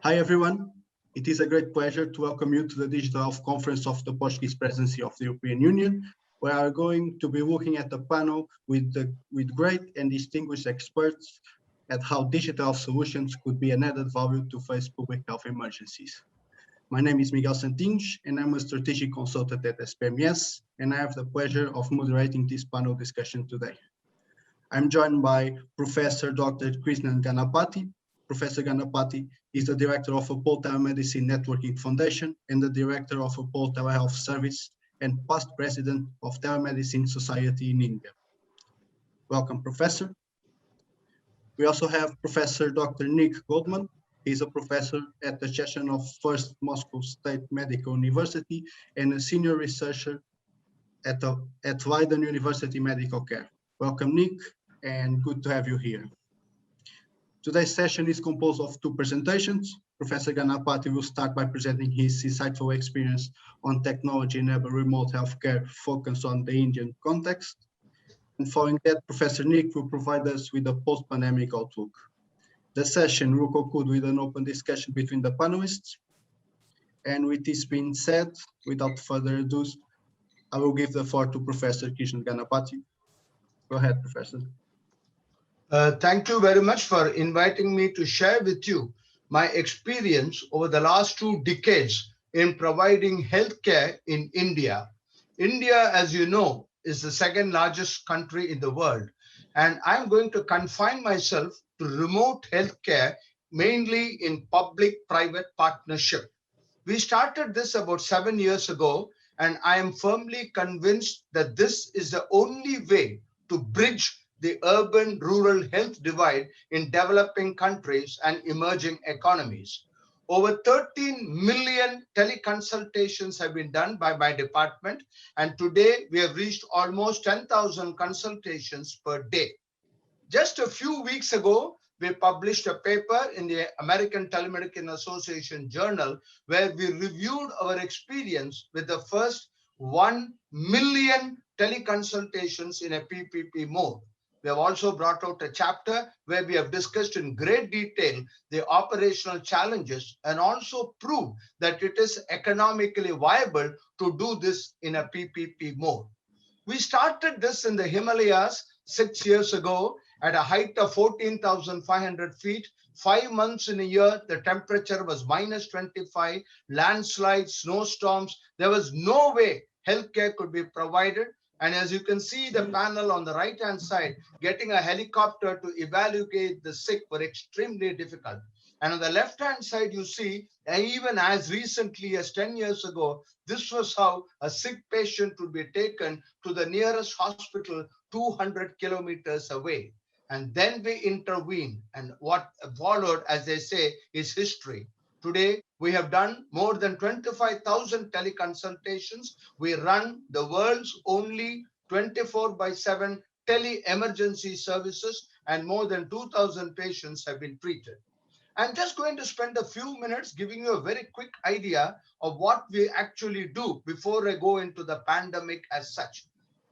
Hi everyone, it is a great pleasure to welcome you to the Digital Health Conference of the Portuguese Presidency of the European Union, where we are going to be looking at a panel with great and distinguished experts at how digital health solutions could be an added value to face public health emergencies. My name is Miguel Santinhos, and I'm a strategic consultant at SPMS, and I have the pleasure of moderating this panel discussion today. I'm joined by Professor Dr. Krishnan Ganapathy. Professor Ganapathy is the director of Apollo Telemedicine Networking Foundation and the director of Apollo Telehealth Service and past president of Telemedicine Society in India. Welcome, Professor. We also have Professor Dr. Nick Guldemond. He's a professor at the section of First Moscow State Medical University and a senior researcher at Leiden University Medical Care. Welcome, Nick, and good to have you here. Today's session is composed of two presentations. Professor Ganapathy will start by presenting his insightful experience on technology-enabled remote healthcare focused on the Indian context. And following that, Professor Nick will provide us with a post-pandemic outlook. The session will conclude with an open discussion between the panelists. And with this being said, without further ado, I will give the floor to Professor Krishnan Ganapathy. Go ahead, Professor. Thank you very much for inviting me to share with you my experience over the last 2 decades in providing healthcare in India. India, as you know, is the second largest country in the world, and I'm going to confine myself to remote healthcare, mainly in public-private partnership. We started this about 7 years ago, and I am firmly convinced that this is the only way to bridge the urban-rural health divide in developing countries and emerging economies. Over 13 million teleconsultations have been done by my department, and today we have reached almost 10,000 consultations per day. Just a few weeks ago, we published a paper in the American Telemedicine Association journal where we reviewed our experience with the first 1 million teleconsultations in a PPP mode. We have also brought out a chapter where we have discussed in great detail the operational challenges and also proved that it is economically viable to do this in a PPP mode. We started this in the Himalayas 6 years ago at a height of 14,500 feet. 5 months in a year, the temperature was -25, landslides, snowstorms. There was no way healthcare could be provided. And as you can see the panel on the right-hand side, getting a helicopter to evaluate the sick were extremely difficult. And on the left-hand side, you see, even as recently as 10 years ago, this was how a sick patient would be taken to the nearest hospital 200 kilometers away. And then we intervened, and what followed, as they say, is history. Today, we have done more than 25,000 teleconsultations. We run the world's only 24/7 tele-emergency services, and more than 2,000 patients have been treated. I'm just going to spend a few minutes giving you a very quick idea of what we actually do before I go into the pandemic as such.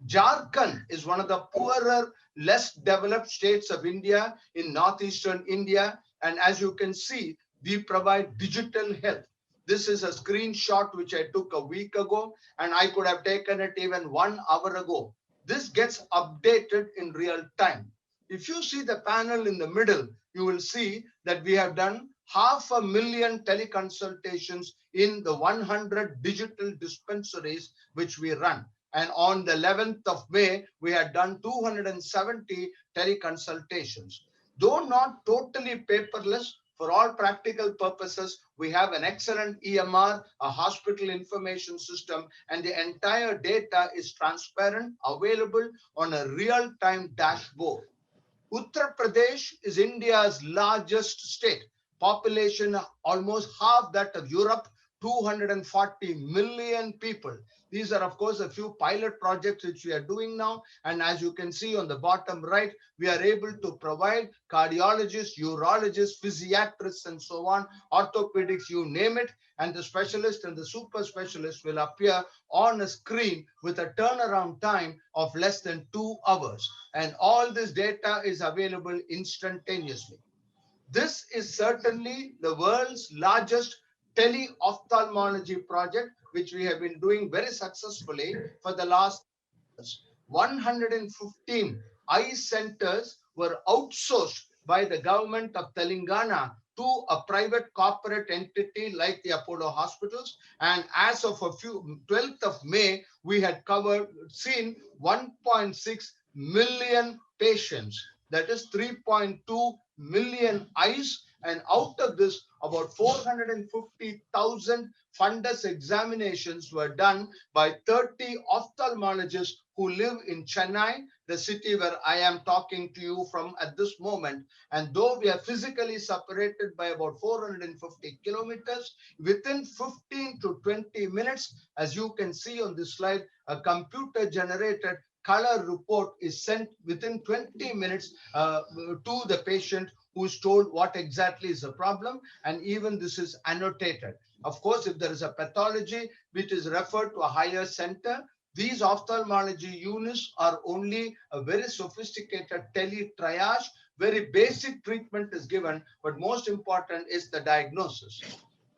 Jharkhand is one of the poorer, less developed states of India in northeastern India. And as you can see, we provide digital health. This is a screenshot which I took a week ago, and I could have taken it even 1 hour ago. This gets updated in real time. If you see the panel in the middle, you will see that we have done 500,000 teleconsultations in the 100 digital dispensaries which we run. And on the 11th of May, we had done 270 teleconsultations. Though not totally paperless, for all practical purposes, we have an excellent EMR, a hospital information system, and the entire data is transparent, available on a real-time dashboard. Uttar Pradesh is India's largest state, population almost half that of Europe, 240 million people. These are, of course, a few pilot projects which we are doing now. And as you can see on the bottom right, we are able to provide cardiologists, urologists, physiatrists, and so on, orthopedics, you name it. And the specialist and the super specialist will appear on a screen with a turnaround time of less than 2 hours. And all this data is available instantaneously. This is certainly the world's largest tele-ophthalmology project, which we have been doing very successfully for the last years. 115 eye centers were outsourced by the government of Telangana to a private corporate entity like the Apollo hospitals. And as of 12th of May, we had seen 1.6 million patients. That is 3.2 million eyes. And out of this, about 450,000 fundus examinations were done by 30 ophthalmologists who live in Chennai, the city where I am talking to you from at this moment. And though we are physically separated by about 450 kilometers, within 15 to 20 minutes, as you can see on this slide, a computer generated color report is sent within 20 minutes to the patient, who is told what exactly is the problem, and even this is annotated. Of course, if there is a pathology which is referred to a higher center, these ophthalmology units are only a very sophisticated tele-triage. Very basic treatment is given, but most important is the diagnosis.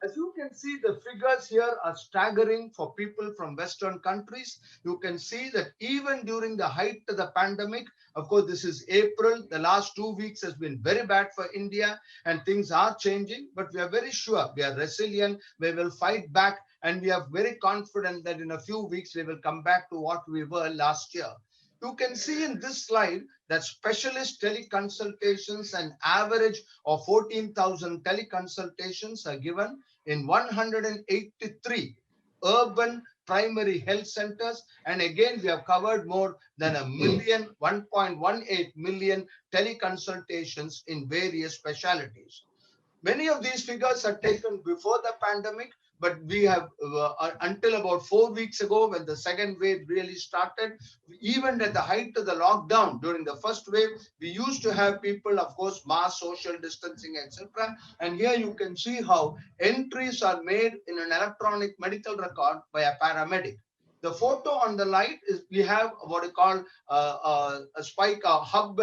As you can see, the figures here are staggering for people from Western countries. You can see that even during the height of the pandemic, of course, this is April, the last 2 weeks has been very bad for India, and things are changing, but we are very sure, we are resilient, we will fight back, and we are very confident that in a few weeks, we will come back to what we were last year. You can see in this slide that specialist teleconsultations, an average of 14,000 teleconsultations are given in 183 urban primary health centers. And again, we have covered more than 1.18 million teleconsultations in various specialties. Many of these figures are taken before the pandemic, but we have until about 4 weeks ago, when the second wave really started, even at the height of the lockdown during the first wave, we used to have people, of course, mass social distancing, etc. And here you can see how entries are made in an electronic medical record by a paramedic. The photo on the right is we have what we call a spike, hub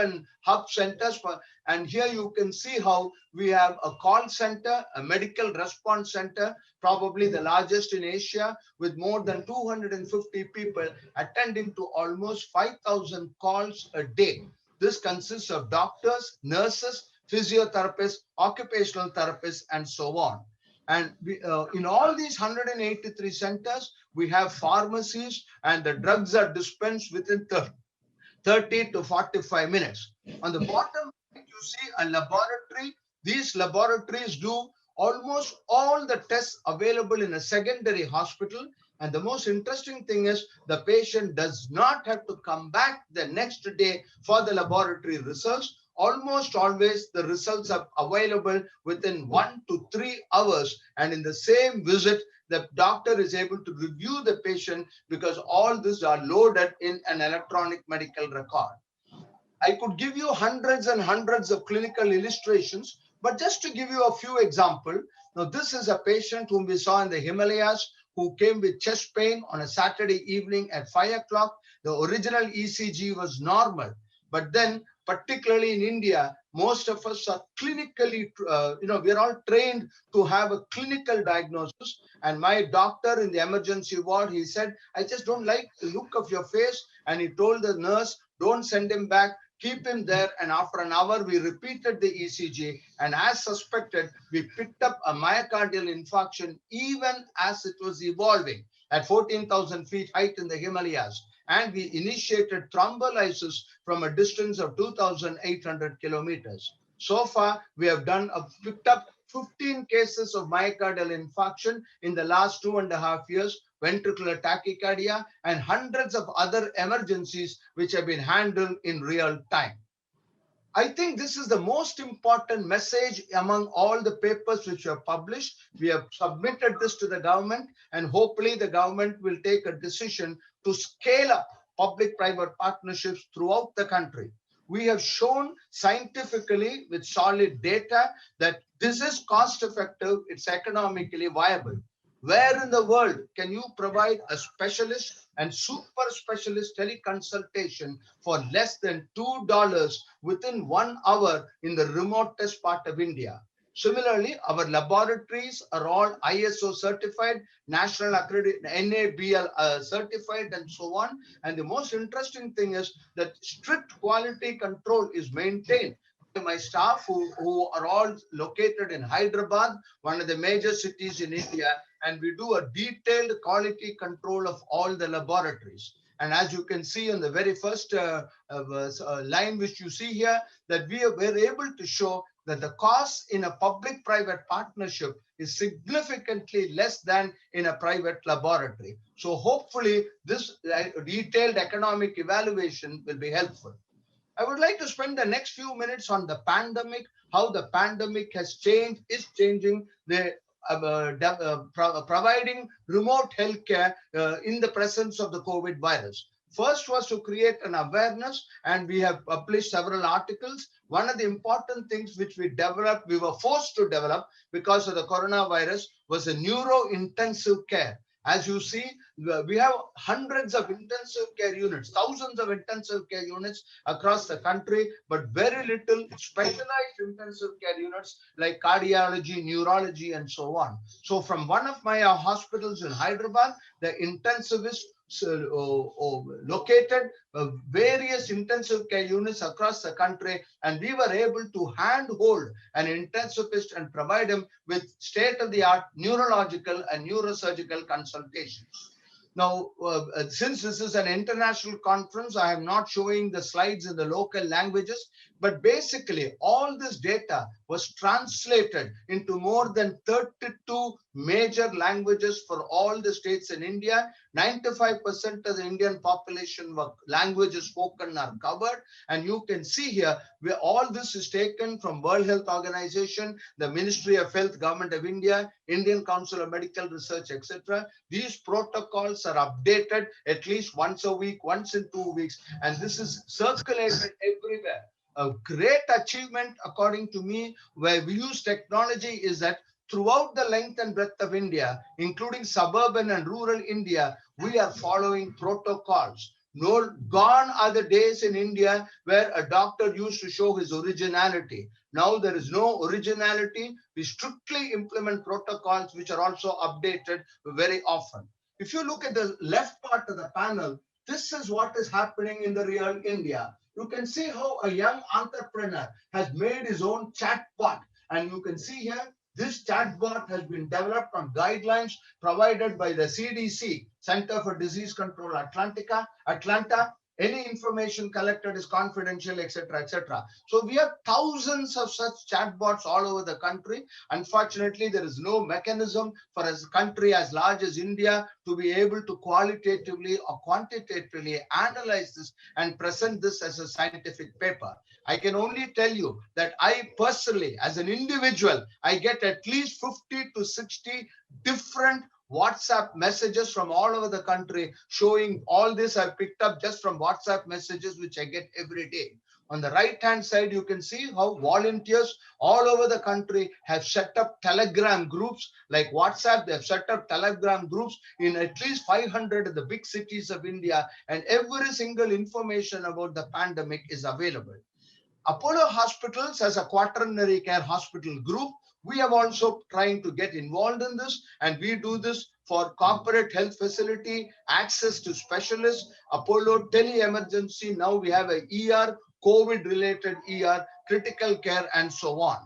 centers for, and here you can see how we have a call center, a medical response center, probably the largest in Asia, with more than 250 people attending to almost 5,000 calls a day. This consists of doctors, nurses, physiotherapists, occupational therapists, and so on. And in all these 183 centers, we have pharmacies, and the drugs are dispensed within 30 to 45 minutes. On the bottom, you see a laboratory. These laboratories do almost all the tests available in a secondary hospital. And the most interesting thing is the patient does not have to come back the next day for the laboratory results. Almost always the results are available within 1 to 3 hours. And in the same visit, the doctor is able to review the patient, because all these are loaded in an electronic medical record. I could give you hundreds and hundreds of clinical illustrations, but just to give you a few examples. Now, this is a patient whom we saw in the Himalayas, who came with chest pain on a Saturday evening at 5 o'clock. The original ECG was normal, but then particularly in India, most of us are clinically, we are all trained to have a clinical diagnosis. And my doctor in the emergency ward, he said, I just don't like the look of your face. And he told the nurse, don't send him back, keep him there. And after an hour, we repeated the ECG. And as suspected, we picked up a myocardial infarction even as it was evolving at 14,000 feet height in the Himalayas. And we initiated thrombolysis from a distance of 2,800 kilometers. So far, we have picked up 15 cases of myocardial infarction in the last 2.5 years, ventricular tachycardia, and hundreds of other emergencies which have been handled in real time. I think this is the most important message among all the papers which are published. We have submitted this to the government, and hopefully the government will take a decision to scale up public-private partnerships throughout the country. We have shown scientifically with solid data that this is cost-effective, it's economically viable. Where in the world can you provide a specialist and super specialist teleconsultation for less than $2 within 1 hour in the remotest part of India? Similarly, our laboratories are all ISO certified, national accredited, NABL certified, and so on. And the most interesting thing is that strict quality control is maintained by my staff who are all located in Hyderabad, one of the major cities in India, and we do a detailed quality control of all the laboratories. And as you can see in the very first line which you see here, that we were able to show that the cost in a public-private partnership is significantly less than in a private laboratory. So hopefully this detailed economic evaluation will be helpful. I would like to spend the next few minutes on the pandemic, how the pandemic has changed, is changing the providing remote healthcare in the presence of the COVID virus. First was to create an awareness, and we have published several articles. One of the important things which we developed, we were forced to develop because of the coronavirus, was a neuro-intensive care. As you see, we have hundreds of intensive care units, thousands of intensive care units across the country, but very little specialized intensive care units like cardiology, neurology, and so on. So from one of my hospitals in Hyderabad, the intensivist located various intensive care units across the country, and we were able to handhold an intensivist and provide him with state-of-the-art neurological and neurosurgical consultations. Now, since this is an international conference, I am not showing the slides in the local languages, but basically all this data was translated into more than 32 major languages for all the states in India. 95% of the Indian population languages spoken are covered. And you can see here where all this is taken from World Health Organization, the Ministry of Health, Government of India, Indian Council of Medical Research, etc. These protocols are updated at least once a week, once in 2 weeks, and this is circulated everywhere. A great achievement, according to me, where we use technology, is that throughout the length and breadth of India, including suburban and rural India, we are following protocols. Gone are the days in India where a doctor used to show his originality. Now there is no originality. We strictly implement protocols which are also updated very often. If you look at the left part of the panel, this is what is happening in the real India. You can see how a young entrepreneur has made his own chatbot. And you can see here, this chatbot has been developed on guidelines provided by the CDC, Center for Disease Control Atlanta. Any information collected is confidential, etc., etc. So we have thousands of such chatbots all over the country. Unfortunately, there is no mechanism for a country as large as India to be able to qualitatively or quantitatively analyze this and present this as a scientific paper. I can only tell you that I personally, as an individual, I get at least 50 to 60 different WhatsApp messages from all over the country showing all this I've picked up just from WhatsApp messages which I get every day. On the right-hand side, you can see how volunteers all over the country have set up Telegram groups like WhatsApp. They have set up Telegram groups in at least 500 of the big cities of India, and every single information about the pandemic is available. Apollo Hospitals as a quaternary care hospital group, we have also trying to get involved in this, and we do this for corporate health facility, access to specialists, Apollo Tele-Emergency. Now we have a ER, COVID-related ER, critical care, and so on.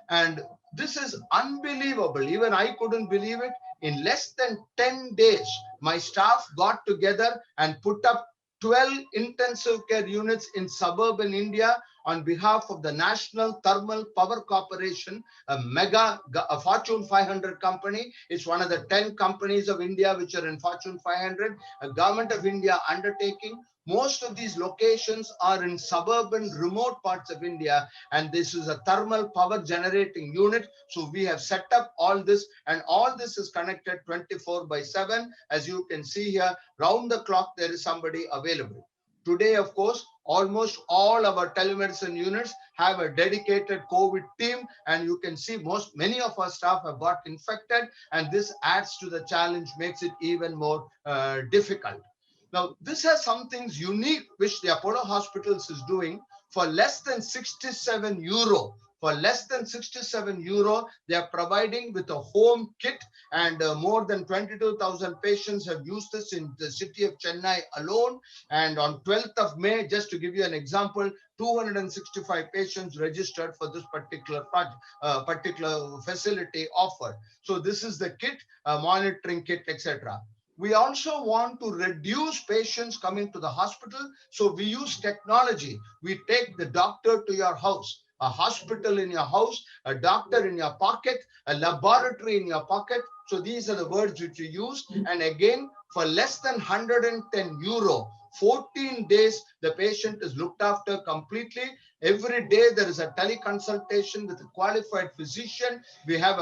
And this is unbelievable. Even I couldn't believe it. In less than 10 days, my staff got together and put up 12 intensive care units in suburban India on behalf of the National Thermal Power Corporation, a Fortune 500 company. It's one of the 10 companies of India which are in Fortune 500, a Government of India undertaking. Most of these locations are in suburban remote parts of India, and this is a thermal power generating unit. So we have set up all this, and all this is connected 24/7. As you can see here, round the clock, there is somebody available. Today, of course, Almost all our telemedicine units have a dedicated COVID team, and you can see many of our staff have got infected, and this adds to the challenge, makes it even more difficult. Now, this has some things unique which the Apollo Hospitals is doing. For less than 67 euro, for less than 67 euro, they are providing with a home kit, and more than 22,000 patients have used this in the city of Chennai alone. And on 12th of May, just to give you an example, 265 patients registered for this particular particular facility offered. So this is the kit, monitoring kit, etc. We also want to reduce patients coming to the hospital. So we use technology. We take the doctor to your house, a hospital in your house, a doctor in your pocket, a laboratory in your pocket. So these are the words which we use. And again, for less than 110 euro, 14 days, the patient is looked after completely. Every day there is a teleconsultation with a qualified physician. We have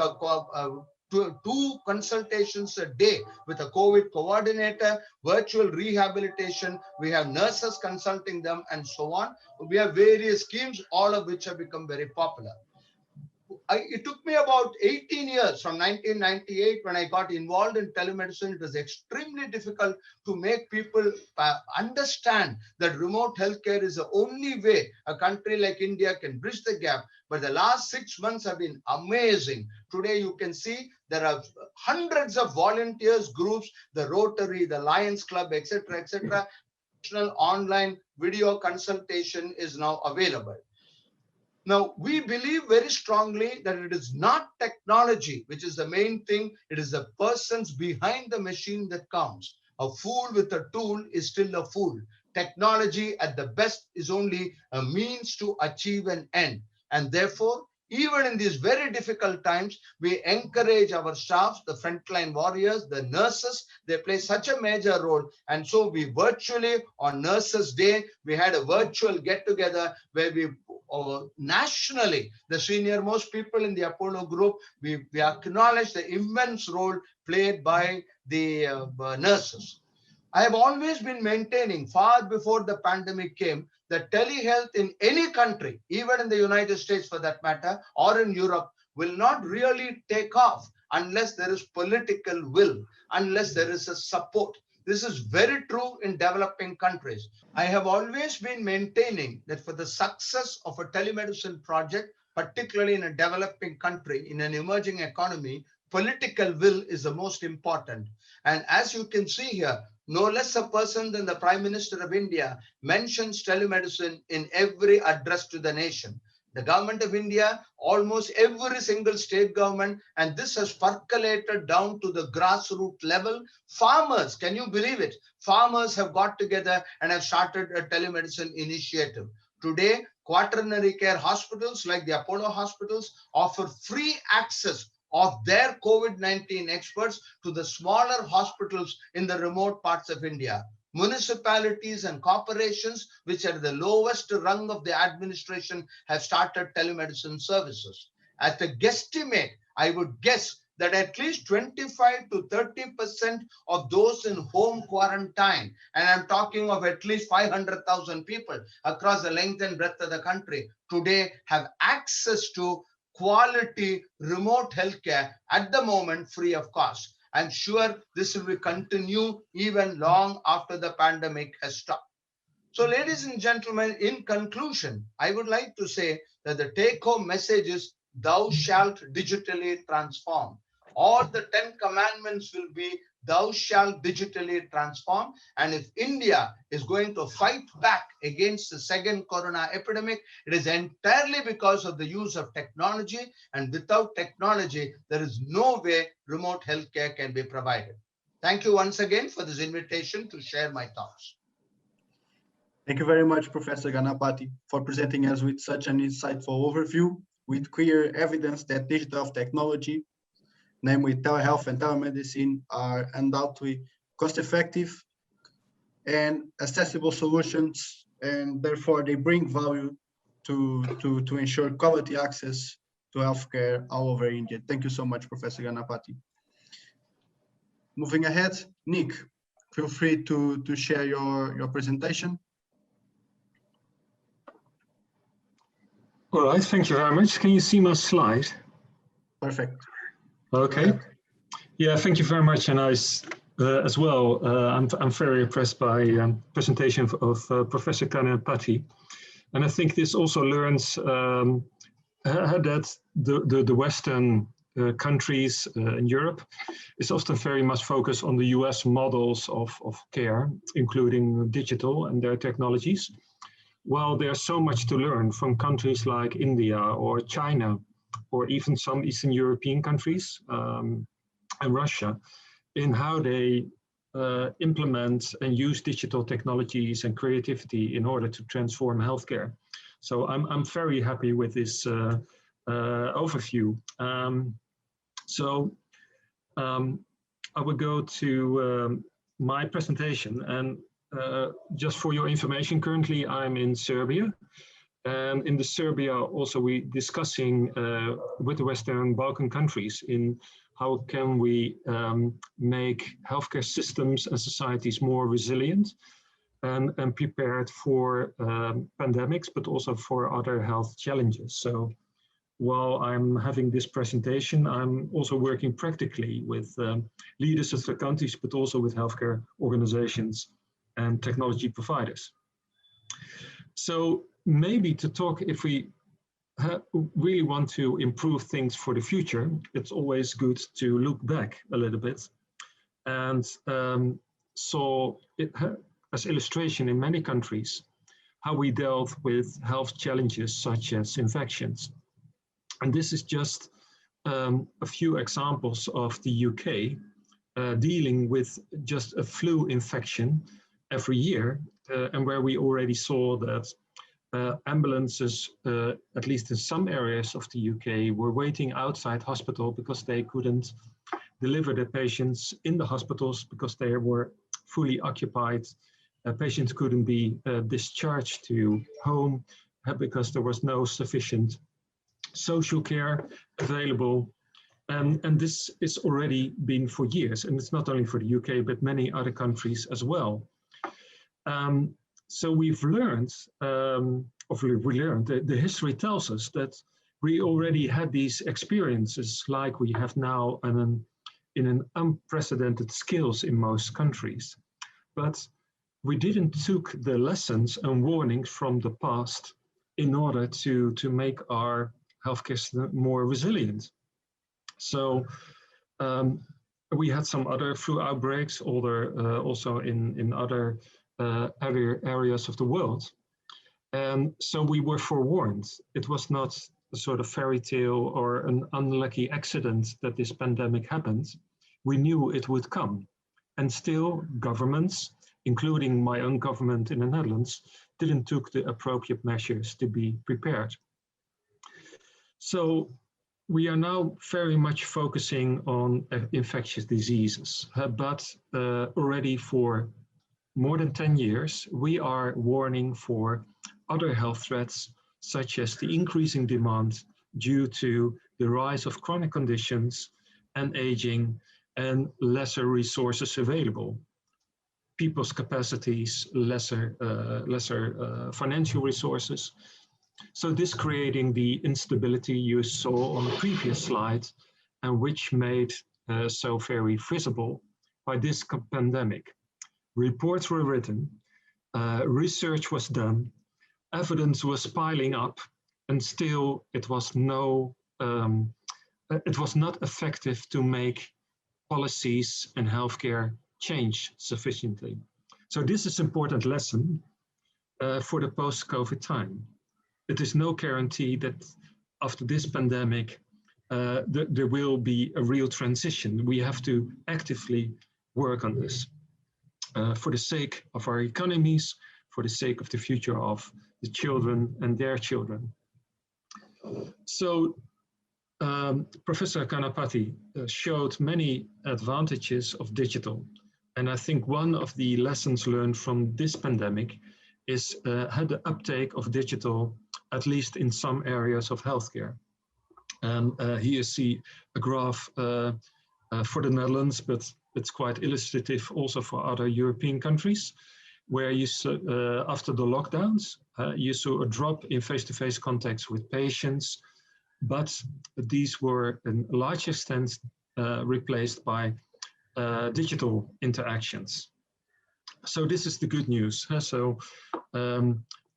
two consultations a day with a COVID coordinator, virtual rehabilitation. We have nurses consulting them, and so on. We have various schemes, all of which have become very popular. It took me about 18 years from 1998 when I got involved in telemedicine. It was extremely difficult to make people understand that remote healthcare is the only way a country like India can bridge the gap. But the last 6 months have been amazing. Today, you can see there are hundreds of volunteers, groups, the Rotary, the Lions Club, etc., etc. Online video consultation is now available. Now, we believe very strongly that it is not technology which is the main thing. It is the persons behind the machine that counts. A fool with a tool is still a fool. Technology at the best is only a means to achieve an end. And therefore, even in these very difficult times, we encourage our staff, the frontline warriors, the nurses. They play such a major role. And so we virtually, on Nurses Day, we had a virtual get-together where we nationally, the senior most people in the Apollo group, we acknowledge the immense role played by the nurses. I have always been maintaining, far before the pandemic came, that telehealth in any country, even in the United States for that matter, or in Europe, will not really take off unless there is political will, unless there is a support. This is very true in developing countries. I have always been maintaining that for the success of a telemedicine project, particularly in a developing country, in an emerging economy, political will is the most important. And as you can see here, no less a person than the Prime Minister of India mentions telemedicine in every address to the nation. The government of India, almost every single state government, and this has percolated down to the grassroots level. Farmers, can you believe it? Farmers have got together and have started a telemedicine initiative. Today, quaternary care hospitals like the Apollo hospitals offer free access of their COVID-19 experts to the smaller hospitals in the remote parts of India. Municipalities and corporations, which are the lowest rung of the administration, have started telemedicine services. At a guesstimate, I would guess that at least 25 to 30% of those in home quarantine, and I'm talking of at least 500,000 people across the length and breadth of the country, today have access to quality remote healthcare at the moment free of cost. I'm sure this will continue even long after the pandemic has stopped. So, ladies and gentlemen, in conclusion, I would like to say that the take-home message is, thou shalt digitally transform. All the 10 commandments will be, thou shalt digitally transform. And if India is going to fight back against the second corona epidemic, it is entirely because of the use of technology. And without technology, there is no way remote healthcare can be provided. Thank you once again for this invitation to share my thoughts. Thank you very much, Professor Ganapathy, for presenting us with such an insightful overview with clear evidence that digital technology, namely telehealth and telemedicine, are undoubtedly cost-effective and accessible solutions, and therefore they bring value to ensure quality access to healthcare all over India. Thank you so much, Professor Ganapathy. Moving ahead, Nick, feel free to share your presentation. All right, thank you very much. Can you see my slide? Perfect. Okay. Yeah, thank you very much. And as well, I'm very impressed by presentation of Professor Ganapathy. And I think this also learns that the Western countries in Europe is often very much focused on the US models of care, including digital and their technologies. While there's so much to learn from countries like India or China, or even some Eastern European countries and Russia, in how they implement and use digital technologies and creativity in order to transform healthcare. So I'm very happy with this overview. I will go to my presentation, and just for your information, currently I'm in Serbia. And in the Serbia also we discussing with the Western Balkan countries in how can we make healthcare systems and societies more resilient and prepared for pandemics, but also for other health challenges. So while I'm having this presentation, I'm also working practically with leaders of the countries, but also with healthcare organizations and technology providers. So maybe to talk, if we really want to improve things for the future, it's always good to look back a little bit. And so it, as illustration in many countries, how we dealt with health challenges such as infections. And this is just a few examples of the UK dealing with just a flu infection every year, and where we already saw that ambulances, at least in some areas of the UK, were waiting outside hospital because they couldn't deliver the patients in the hospitals because they were fully occupied. Patients couldn't be discharged to home because there was no sufficient social care available. And this is already been for years, and it's not only for the UK, but many other countries as well. So we've learned, the history tells us that we already had these experiences like we have now in an unprecedented scales in most countries. But we didn't took the lessons and warnings from the past in order to make our healthcare system more resilient. So we had some other flu outbreaks, also in other areas of the world. And so we were forewarned. It was not a sort of fairy tale or an unlucky accident that this pandemic happened. We knew it would come. And still governments, including my own government in the Netherlands, didn't took the appropriate measures to be prepared. So we are now very much focusing on infectious diseases, but already for more than 10 years, we are warning for other health threats, such as the increasing demand due to the rise of chronic conditions and aging and lesser resources available. People's capacities, lesser financial resources. So this creating the instability you saw on the previous slide, and which made so very visible by this pandemic. Reports were written, research was done, evidence was piling up, and still it was not effective to make policies and healthcare change sufficiently. So this is an important lesson for the post-COVID time. It is no guarantee that after this pandemic, there will be a real transition. We have to actively work on this for the sake of our economies, for the sake of the future of the children and their children. So Professor Ganapathy showed many advantages of digital. And I think one of the lessons learned from this pandemic is how the uptake of digital, at least in some areas of healthcare. And here you see a graph for the Netherlands, but it's quite illustrative also for other European countries. where you saw, after the lockdowns, you saw a drop in face-to-face contacts with patients, but these were in a large extent replaced by digital interactions. So this is the good news. So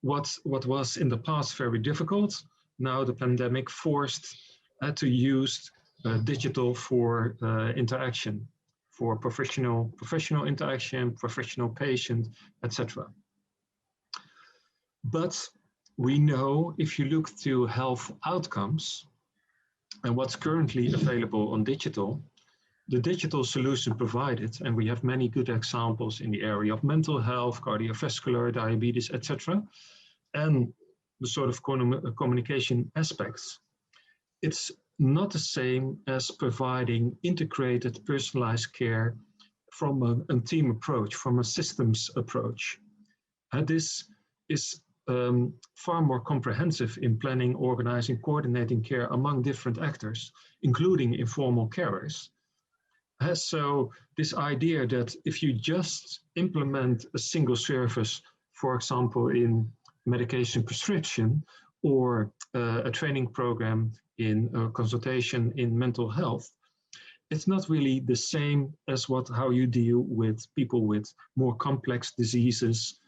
what was in the past very difficult, now the pandemic forced to use digital for interaction, for professional interaction, professional patient, etc. But we know if you look to health outcomes and what's currently available on digital, the digital solution provided, and we have many good examples in the area of mental health, cardiovascular, diabetes, etc., and the sort of communication aspects, it's not the same as providing integrated personalized care from a team approach, from a systems approach. And this is far more comprehensive in planning, organizing, coordinating care among different actors, including informal carers. So this idea that if you just implement a single service, for example, in medication prescription or a training program in consultation in mental health, it's not really the same as how you deal with people with more complex diseases,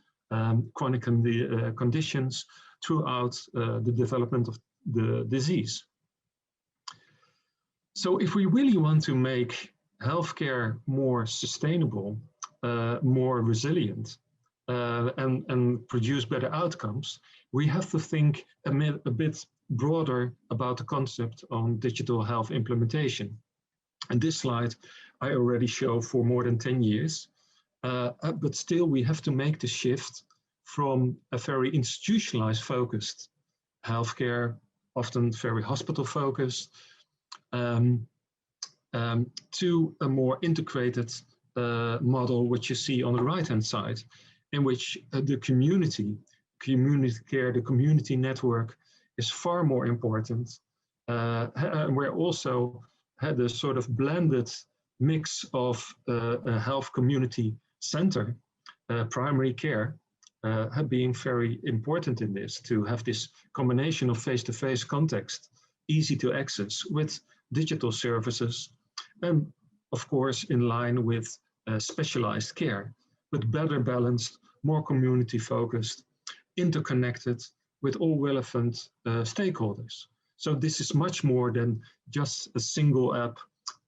chronic conditions throughout the development of the disease. So if we really want to make healthcare more sustainable, more resilient, and produce better outcomes, we have to think a bit broader about the concept on digital health implementation. And this slide I already show for more than 10 years, but still we have to make the shift from a very institutionalized focused healthcare, often very hospital focused, to a more integrated model, which you see on the right-hand side, in which the community care, the community network is far more important. Where also had a sort of blended mix of a health community center, primary care, being very important in this, to have this combination of face-to-face context, easy to access with digital services, and of course in line with specialized care, but better balanced, more community focused, interconnected with all relevant stakeholders. So this is much more than just a single app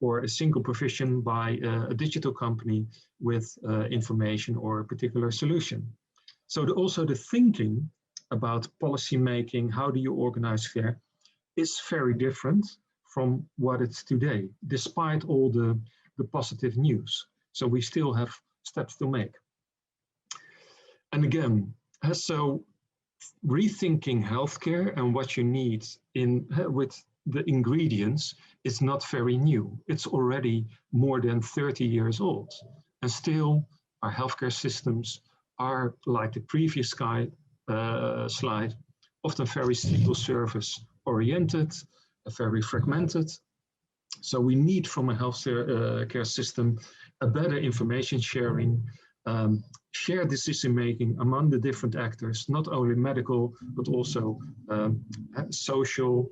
or a single provision by a digital company with information or a particular solution. So also the thinking about policy making, how do you organize care, is very different from what it's today, despite all the positive news. So we still have steps to make. And again, so rethinking healthcare and what you need with the ingredients is not very new. It's already more than 30 years old. And still our healthcare systems are, like the previous slide, often very single service oriented, very fragmented. So we need from a health care system a better information sharing, shared decision making among the different actors, not only medical, but also social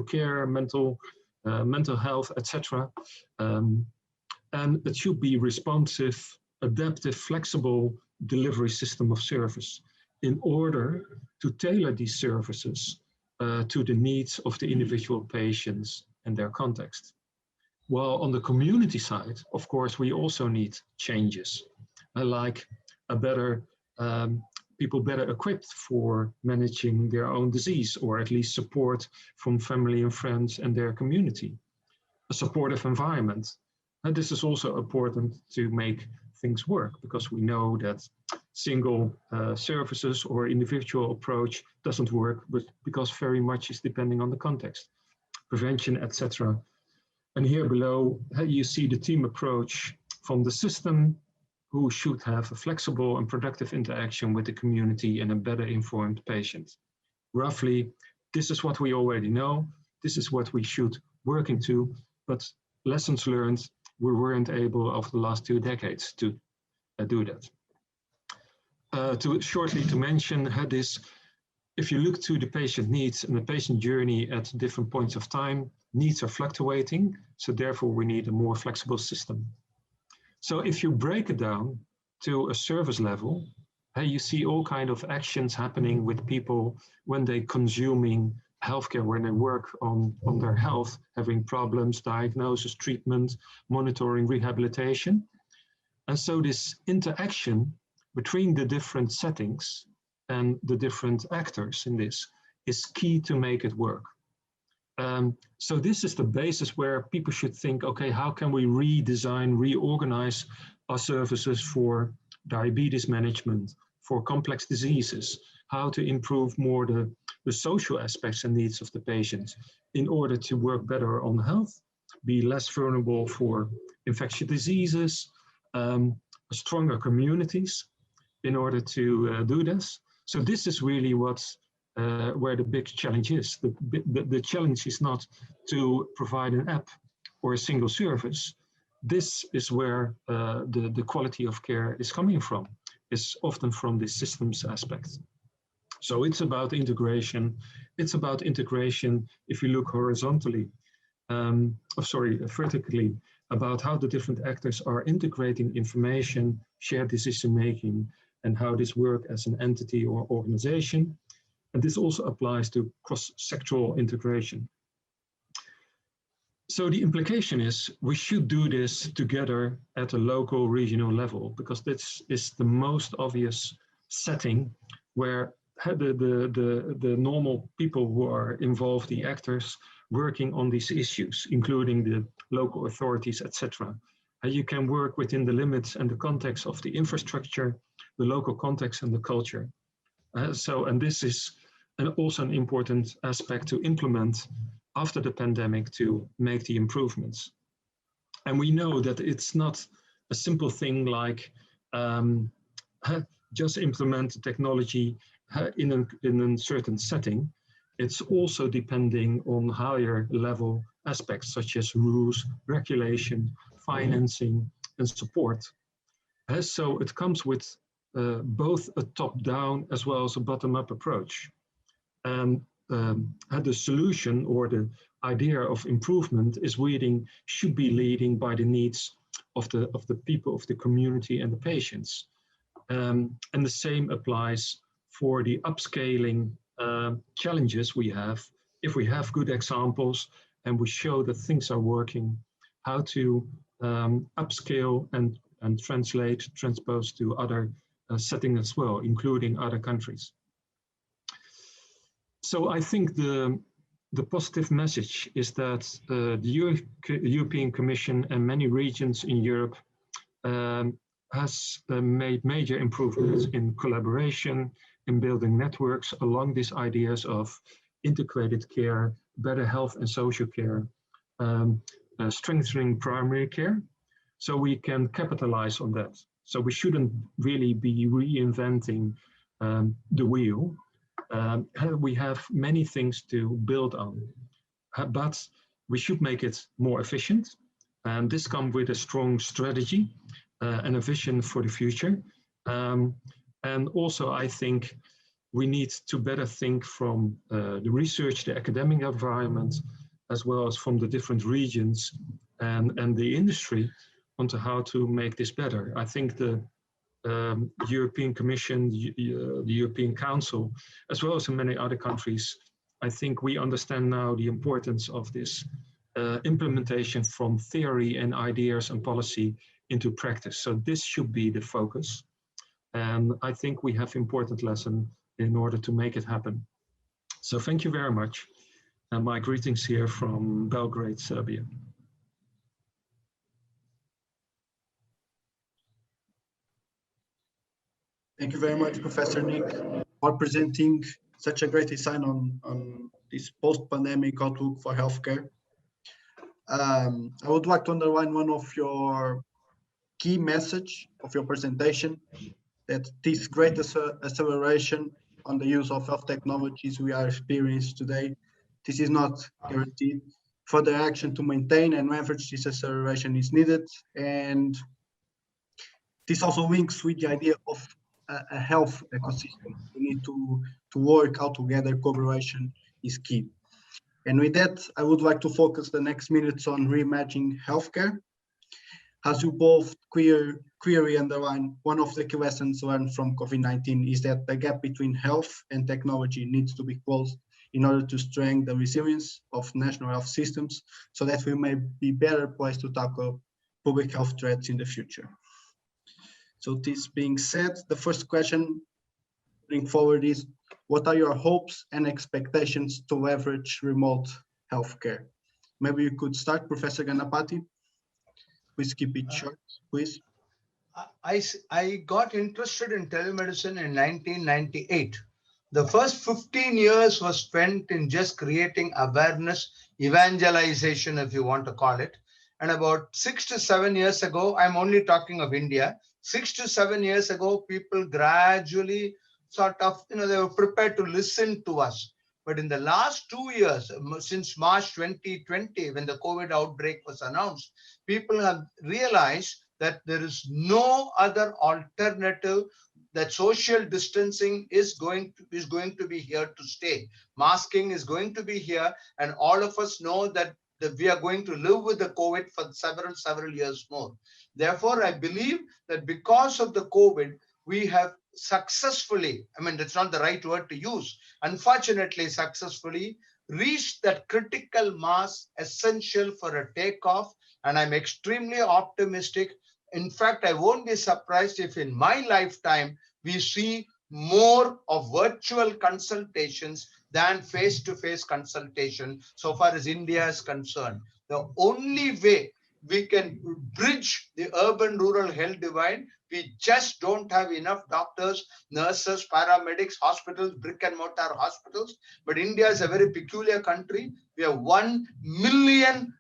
care, mental health, etc. And it should be responsive, adaptive, flexible delivery system of service in order to tailor these services to the needs of the individual patients and their context. While on the community side, of course, we also need changes, like a better, people better equipped for managing their own disease, or at least support from family and friends and their community, a supportive environment. And this is also important to make things work, because we know that single services or individual approach doesn't work, but because very much is depending on the context, prevention, etc. And here below, you see the team approach from the system, who should have a flexible and productive interaction with the community and a better informed patient. Roughly, this is what we already know. This is what we should work into, but lessons learned, we weren't able over the last 2 decades to do that. shortly to mention this, if you look to the patient needs and the patient journey at different points of time, needs are fluctuating, so therefore we need a more flexible system. So if you break it down to a service level, you see all kinds of actions happening with people when they consuming healthcare, when they work on their health, having problems, diagnosis, treatment, monitoring, rehabilitation. And so this interaction between the different settings and the different actors in this is key to make it work. So this is the basis where people should think, okay, how can we redesign, reorganize our services for diabetes management, for complex diseases, how to improve more the social aspects and needs of the patients in order to work better on health, be less vulnerable for infectious diseases, stronger communities in order to do this. So this is really what's where the big challenge is. The challenge is not to provide an app or a single service. This is where the quality of care is coming from. It's often from the systems aspect. So it's about integration. It's about integration if you look horizontally, vertically, about how the different actors are integrating information, shared decision making, and how this works as an entity or organization. And this also applies to cross-sectoral integration. So the implication is we should do this together at a local, regional level, because this is the most obvious setting where the normal people who are involved, the actors working on these issues, including the local authorities, etc. You can work within the limits and the context of the infrastructure, the local context and the culture. And this is also an important aspect to implement after the pandemic to make the improvements. And we know that it's not a simple thing like just implement the technology in a certain setting. It's also depending on higher level aspects such as rules, regulation, financing, and support. So it comes with both a top-down as well as a bottom-up approach. And the solution or the idea of improvement is should be leading by the needs of the people, of the community and the patients. And the same applies for the upscaling challenges we have. If we have good examples and we show that things are working, how to upscale and transpose to other settings as well, including other countries. So I think the positive message is that the European Commission and many regions in Europe has made major improvements in collaboration, in building networks along these ideas of integrated care, better health and social care, strengthening primary care. So we can capitalize on that. So we shouldn't really be reinventing the wheel. We have many things to build on, but we should make it more efficient. And this comes with a strong strategy and a vision for the future. And also, I think we need to better think from the research, the academic environment, as well as from the different regions and the industry onto how to make this better. I think the European Commission, the European Council, as well as in many other countries, I think we understand now the importance of this implementation from theory and ideas and policy into practice. So this should be the focus. And I think we have important lesson in order to make it happen. So thank you very much. And my greetings here from Belgrade, Serbia. Thank you very much, Professor Nick, for presenting such a great insight on this post-pandemic outlook for healthcare. I would like to underline one of your key message of your presentation, that this great acceleration on the use of health technologies we are experiencing today, this is not guaranteed. Further action to maintain and leverage this acceleration is needed. And this also links with the idea of a health ecosystem. We need to work out together. Collaboration is key. And with that, I would like to focus the next minutes on reimagining healthcare. As you both query underline, one of the key lessons learned from COVID-19 is that the gap between health and technology needs to be closed in order to strengthen the resilience of national health systems so that we may be better placed to tackle public health threats in the future. So this being said, the first question moving forward is, what are your hopes and expectations to leverage remote healthcare? Maybe you could start, Professor Ganapathy. Please keep it short, please. I got interested in telemedicine in 1998. The first 15 years was spent in just creating awareness, evangelization, if you want to call it. And about 6 to 7 years ago, I'm only talking of India, 6 to 7 years ago, people gradually sort of, they were prepared to listen to us. But in the last 2 years, since March 2020, when the COVID outbreak was announced, people have realized that there is no other alternative, that social distancing is going to be here to stay. Masking is going to be here, and all of us know that we are going to live with the COVID for several years more. Therefore, I believe that because of the COVID, we have successfully, that's not the right word to use, unfortunately successfully reached that critical mass essential for a takeoff, and I'm extremely optimistic. In fact, I won't be surprised if in my lifetime we see more of virtual consultations than face-to-face consultation so far as India is concerned. The only way we can bridge the urban-rural health divide, we just don't have enough doctors, nurses, paramedics, hospitals, brick-and-mortar hospitals. But India is a very peculiar country. We have 1 billion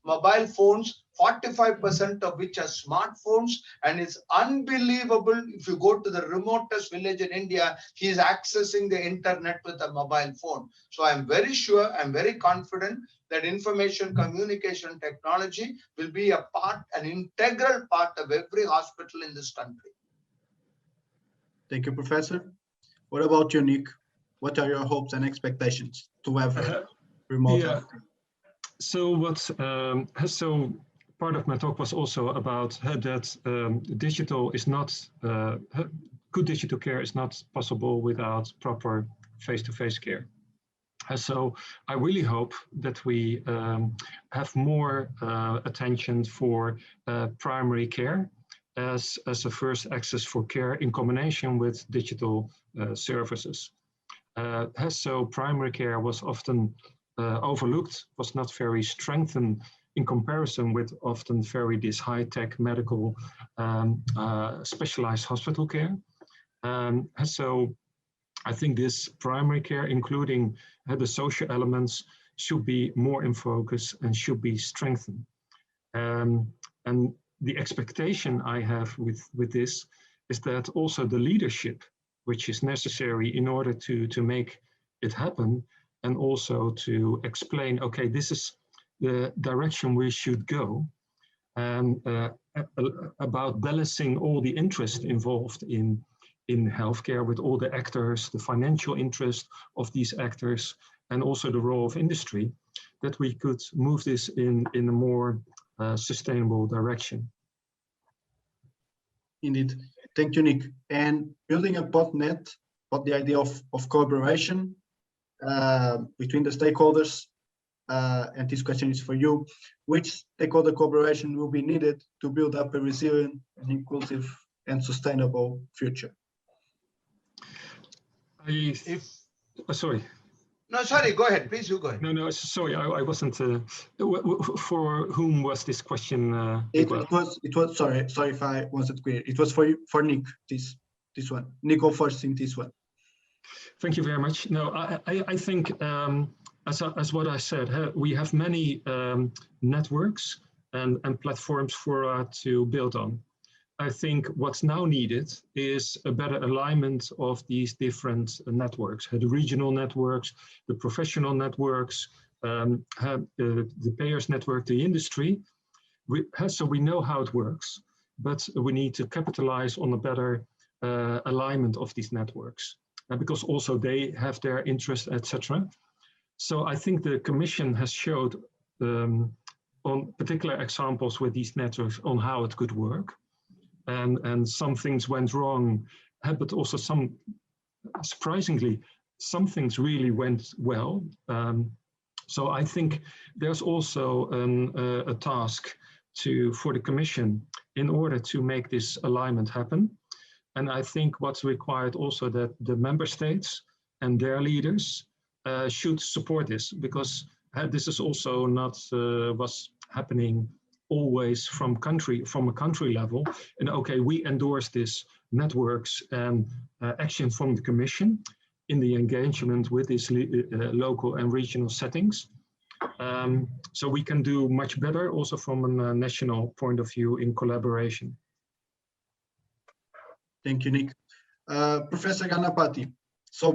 mobile phones, 45% of which are smartphones, and it's unbelievable. If you go to the remotest village in India, he is accessing the internet with a mobile phone. So I'm very sure, I'm very confident that information communication technology will be an integral part of every hospital in this country. Thank you, Professor. What about you, Nick? What are your hopes and expectations to have remote healthcare? So part of my talk was also about that digital is not, good digital care is not possible without proper face-to-face care. So I really hope that we have more attention for primary care as a first access for care in combination with digital services. So primary care was often overlooked, was not very strengthened in comparison with often this high-tech medical specialized hospital care. So I think this primary care, including the social elements, should be more in focus and should be strengthened. And the expectation I have with this is that also the leadership, which is necessary in order to make it happen, and also to explain, okay, this is the direction we should go, and about balancing all the interest involved in healthcare with all the actors, the financial interest of these actors, and also the role of industry, that we could move this in a more sustainable direction. Indeed. Thank you, Nick. And building upon that, about the idea of collaboration between the stakeholders, and this question is for you, which stakeholder cooperation will be needed to build up a resilient and inclusive and sustainable future? Sorry. No, sorry, go ahead, please, you go ahead. No, sorry, I wasn't, for whom was this question? It was, sorry if I wasn't clear. It was for Nick, this one. Nick, go first in this one. Thank you very much. No, I think, as what I said, we have many networks and platforms to build on. I think what's now needed is a better alignment of these different networks, the regional networks, the professional networks, the payers network, the industry. So we know how it works, but we need to capitalize on a better alignment of these networks, because also they have their interests, etc. So I think the Commission has showed on particular examples with these networks on how it could work. And some things went wrong, but also some, surprisingly, some things really went well. So I think there's also a task for the Commission in order to make this alignment happen. And I think what's required also that the member states and their leaders should support this, because this is also not what's happening always from a country level. And okay, we endorse this networks and action from the Commission in the engagement with these local and regional settings. So we can do much better also from a national point of view in collaboration. Thank you, Nick. Professor Ganapathy, so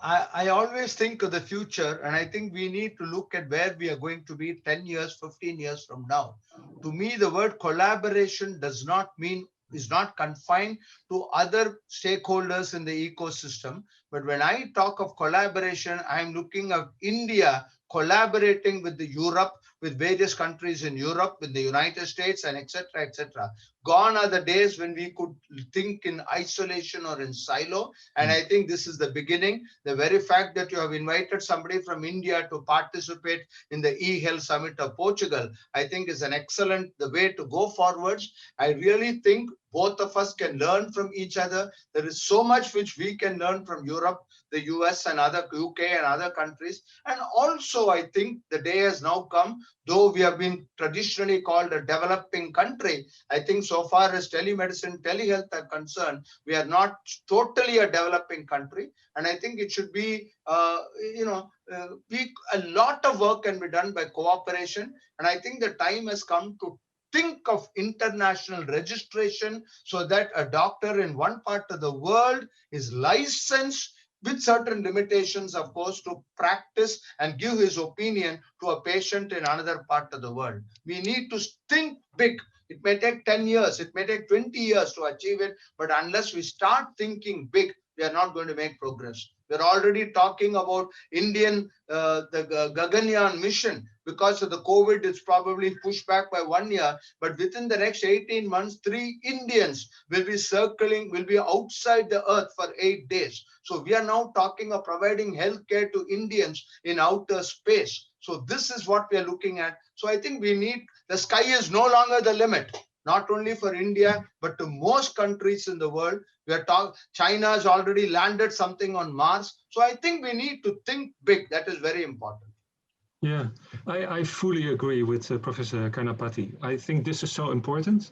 I always think of the future, and I think we need to look at where we are going to be 10 years, 15 years from now. To me, the word collaboration is not confined to other stakeholders in the ecosystem. But when I talk of collaboration, I'm looking at India collaborating with Europe, with various countries in Europe, with the United States, and etc., etc. Gone are the days when we could think in isolation or in silo. And I think this is the beginning. The very fact that you have invited somebody from India to participate in the eHealth Summit of Portugal, I think is an excellent way to go forwards. I really think both of us can learn from each other. There is so much which we can learn from Europe, the US and UK and other countries. And also, I think the day has now come, though we have been traditionally called a developing country, I think so far as telemedicine, telehealth are concerned, we are not totally a developing country. And I think it should be, a lot of work can be done by cooperation. And I think the time has come to think of international registration so that a doctor in one part of the world is licensed with certain limitations, of course, to practice and give his opinion to a patient in another part of the world. We need to think big. It may take 10 years, it may take 20 years to achieve it, but unless we start thinking big, we are not going to make progress. We're already talking about the Gaganyaan mission. Because of the COVID, it's probably pushed back by 1 year. But within the next 18 months, 3 Indians will be outside the earth for 8 days. So we are now talking of providing healthcare to Indians in outer space. So this is what we are looking at. So I think the sky is no longer the limit, not only for India, but to most countries in the world. China has already landed something on Mars. So I think we need to think big. That is very important. Yeah, I fully agree with Professor Ganapathy. I think this is so important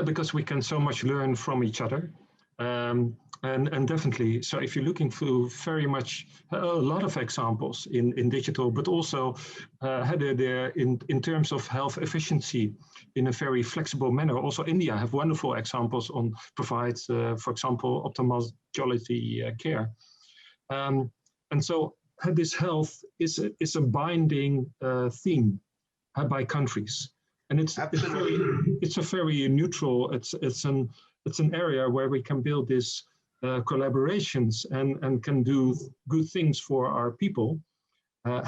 because we can so much learn from each other. And definitely, so if you're looking for very much a lot of examples in digital, but also in terms of health efficiency in a very flexible manner. Also, India have wonderful examples on provides, for example, ophthalmology care. And so this health is a binding theme by countries, and it's a very neutral. It's an area where we can build these collaborations and can do good things for our people.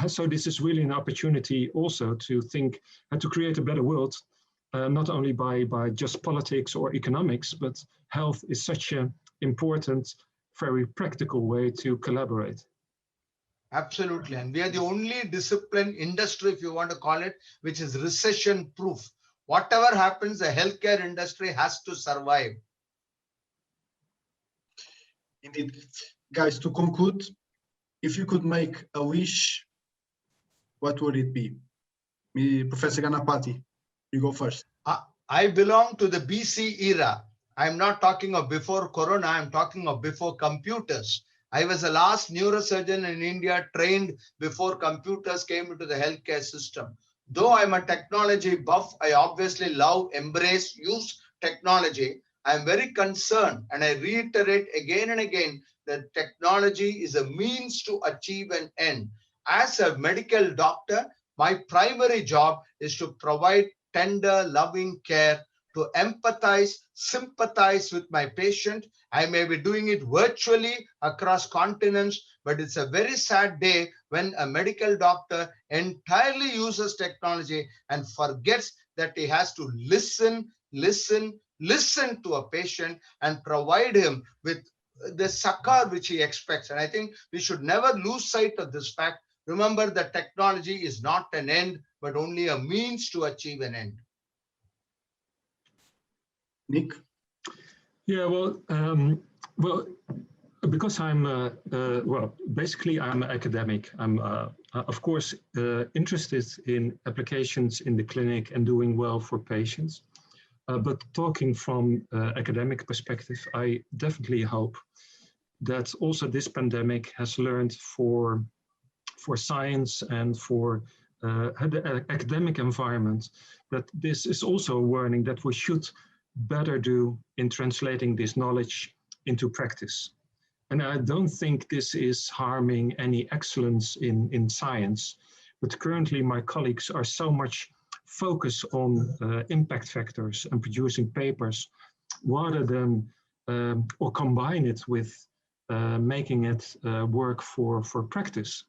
So this is really an opportunity also to think and to create a better world, not only by just politics or economics, but health is such an important, very practical way to collaborate. Absolutely. And we are the only discipline, industry, if you want to call it, which is recession proof. Whatever happens, the healthcare industry has to survive. Indeed. Guys, to conclude, if you could make a wish, what would it be? Professor Ganapathy, you go first. I belong to the BC era. I'm not talking of before Corona, I'm talking of before computers. I was the last neurosurgeon in India trained before computers came into the healthcare system. Though I'm a technology buff, I obviously love, embrace, use technology. I'm very concerned, and I reiterate again and again that technology is a means to achieve an end. As a medical doctor, my primary job is to provide tender, loving care, to empathize, sympathize with my patient. I may be doing it virtually across continents, but it's a very sad day when a medical doctor entirely uses technology and forgets that he has to listen to a patient and provide him with the succor which he expects. And I think we should never lose sight of this fact. Remember that technology is not an end, but only a means to achieve an end. Nick? Yeah, well, because I'm, basically I'm an academic. I'm, of course, interested in applications in the clinic and doing well for patients. But talking from academic perspective, I definitely hope that also this pandemic has learned for science and for the academic environment that this is also a warning that we should better do in translating this knowledge into practice. And I don't think this is harming any excellence in science, but currently my colleagues are so much focused on impact factors and producing papers rather than or combine it with making it work for practice.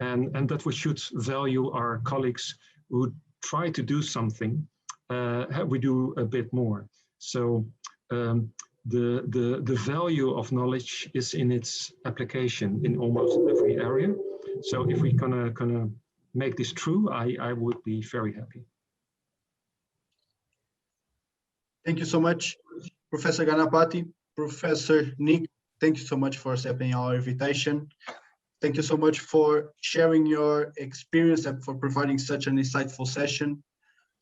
And that we should value our colleagues who try to do something, we do a bit more. So the value of knowledge is in its application in almost every area. So if we gonna make this true, I would be very happy. Thank you so much, Professor Ganapathy. Professor Nick, thank you so much for accepting our invitation. Thank you so much for sharing your experience and for providing such an insightful session.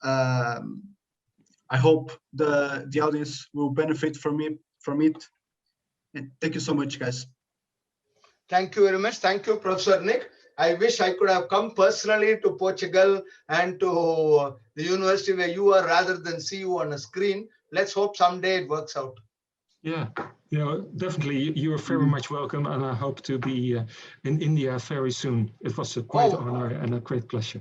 I hope the audience will benefit from it. And thank you so much, guys. Thank you very much. Thank you, Professor Nick. I wish I could have come personally to Portugal and to the university where you are rather than see you on a screen. Let's hope someday it works out. Yeah, definitely. You are very much welcome, and I hope to be in India very soon. It was a great honor and a great pleasure.